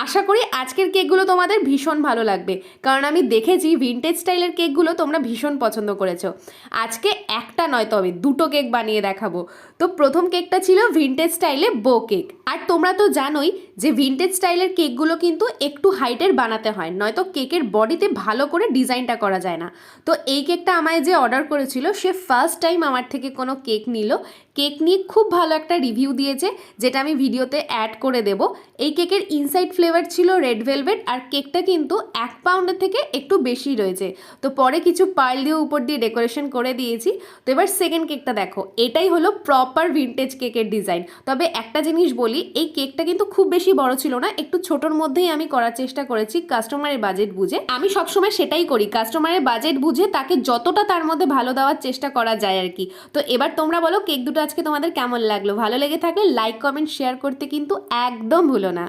আশা করি আজকের কেকগুলো তোমাদের ভীষণ ভালো লাগবে, কারণ আমি দেখেছি ভিনটেজ স্টাইলের কেকগুলো তোমরা ভীষণ পছন্দ করেছো। আজকে একটা নয়, তবে দুটো কেক বানিয়ে দেখাবো। তো প্রথম কেকটা ছিল ভিনটেজ স্টাইলে বো কেক। আর তোমরা তো জানোই যে ভিনটেজ স্টাইলের কেকগুলো কিন্তু একটু হাইটের বানাতে হয়, নয়তো কেকের বডিতে ভালো করে ডিজাইনটা করা যায় না। তো এই কেকটা আমায় যে অর্ডার করেছিল সে ফার্স্ট টাইম আমার থেকে কোনো কেক নিল। কেক নিয়ে খুব ভালো একটা রিভিউ দিয়েছে, যেটা আমি ভিডিওতে অ্যাড করে দেব। এই কেকের ইনসাইড ফ্লেভার ছিল রেড ভেলভেট, আর কেকটা কিন্তু 1 পাউন্ডের থেকে একটু বেশি রয়েছে। তো পরে কিছু পার্ল দিয়ে উপর দিয়ে ডেকোরেশন করে দিয়েছি। তো এবার সেকেন্ড কেকটা দেখো, এটাই হলো প্রপার ভিনটেজ কেকের ডিজাইন। তবে একটা জিনিস বলি, এই কেকটা কিন্তু খুব বেশি বড় ছিল না, একটু ছোটোর মধ্যেই আমি করার চেষ্টা করেছি কাস্টমারের বাজেট বুঝে। আমি সবসময় সেটাই করি, কাস্টমারের বাজেট বুঝে তাকে যতটা তার মধ্যে ভালো দেওয়ার চেষ্টা করা যায় আর কি। তো এবার তোমরা বলো কেক দুটো আজকে তোমাদের কেমন লাগলো। ভালো লেগে থাকলে লাইক কমেন্ট শেয়ার করতে কিন্তু একদম ভুলো না।